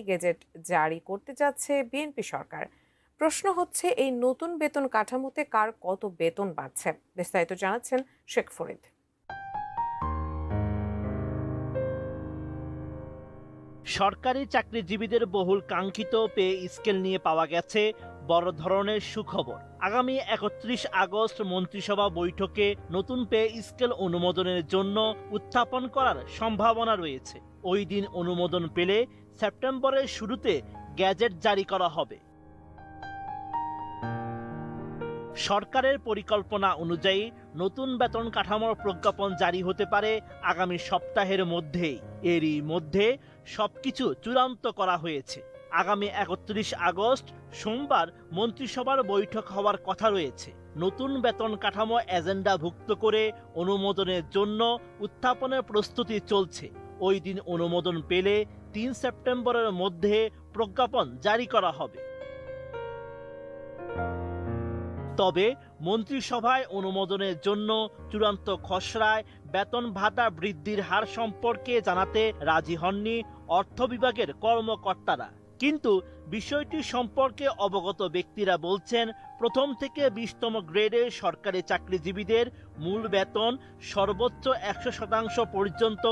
Gazette জারি করতে যাচ্ছে বিএনপি সরকার। প্রশ্ন হচ্ছে, এই নতুন বেতন কাঠামোতে কার কত বেতন বাড়ছে? বিস্তারিত জানাচ্ছেন শেখ ফরিদ। সরকারি চাকরিজীবীদের বহুল কাঙ্ক্ষিত পে স্কেল নিয়ে পাওয়া গেছে বড় ধরনের সুখবর। আগামী ৩১ আগস্ট মন্ত্রিসভা বৈঠকে নতুন পে স্কেল অনুমোদনের জন্য উত্থাপন করার সম্ভাবনা রয়েছে। ওই দিন অনুমোদন পেলে সেপ্টেম্বরের শুরুতে গ্যাজেট জারি করা হবে। সরকারের পরিকল্পনা অনুযায়ী নতুন বেতন কাঠামোর প্রজ্ঞাপন জারি হতে পারে আগামী সপ্তাহের মধ্যেই। এরই মধ্যে সবকিছু চূড়ান্ত করা হয়েছে। আগামী ৩১ আগস্ট সোমবার মন্ত্রিসভার বৈঠক হওয়ার কথা রয়েছে। নতুন বেতন কাঠামো এজেন্ডাভুক্ত করে অনুমোদনের জন্য উত্থাপনের প্রস্তুতি চলছে। ওই দিন অনুমোদন পেলে ৩ সেপ্টেম্বরের মধ্যে প্রজ্ঞাপন জারি করা হবে। তবে মন্ত্রিসভায় অনুমোদনের জন্য চূড়ান্ত খসড়ায় বেতন ভাতা বৃদ্ধির হার সম্পর্কে জানাতে রাজি হননি অর্থ বিভাগের কর্মকর্তারা। কিন্তু বিষয়টি সম্পর্কে অবগত ব্যক্তিরা বলছেন, প্রথম থেকে ২০তম গ্রেডের সরকারি চাকরিজীবীদের মূল বেতন সর্বোচ্চ ১০০% পর্যন্ত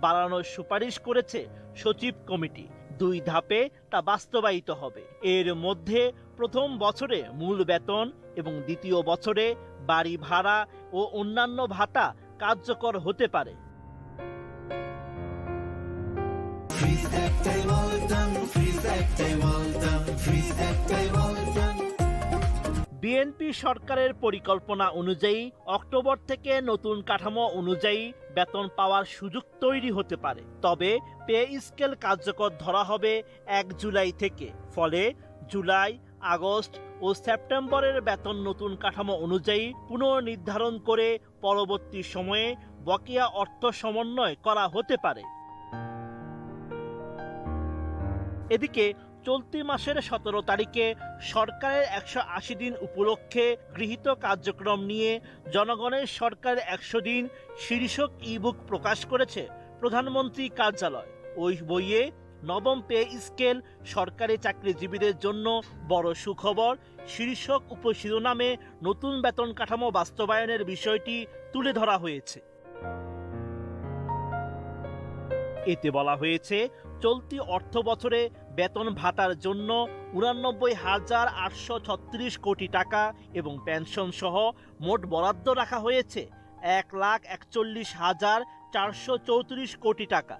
বাড়ানোর সুপারিশ করেছে সচিব কমিটি। ২ ধাপে তা বাস্তবায়িত হবে। এর মধ্যে প্রথম বছরে মূল বেতন এবং দ্বিতীয় বছরে বাড়ি ভাড়া ও অন্যান্য ভাতা কার্যকর হতে পারে। বিএনপি সরকারের পরিকল্পনা অনুযায়ী অক্টোবর থেকে নতুন কাঠামো অনুযায়ী বেতন পাওয়ার সুযোগ তৈরি হতে পারে। তবে পে স্কেল কার্যকর ধরা হবে ১ জুলাই থেকে। ফলে জুলাই, আগস্ট ও সেপ্টেম্বরের বেতন নতুন কাঠামো অনুযায়ী পুনর্নির্ধারণ করে পরবর্তী সময়ে বকেয়া অর্থ সমন্বয় করা হতে পারে। এদিকে চলতি মাসের ১৭ তারিখে সরকারের ১৮০ দিন উপলক্ষে গৃহীত কার্যক্রম নিয়ে জনগণের সরকারের ১০০ দিন শীর্ষক ইবুক প্রকাশ করেছে প্রধানমন্ত্রী কার্যালয়। ওই বইয়ে নবম পে স্কেল সরকারি চাকরিজীবীদের জন্য বড় সুখবর শীর্ষক উপশিরোনামে নতুন বেতন কাঠামো বাস্তবায়নের বিষয়টি তুলে ধরা হয়েছে। এতে বলা হয়েছে, চলতি অর্থ বছরে বেতন ভাতার জন্য ৮৯,৮৩৬ কোটি টাকা এবং পেনশন সহ মোট বরাদ্দ রাখা হয়েছে ১,৪১,৪৩৪ কোটি টাকা।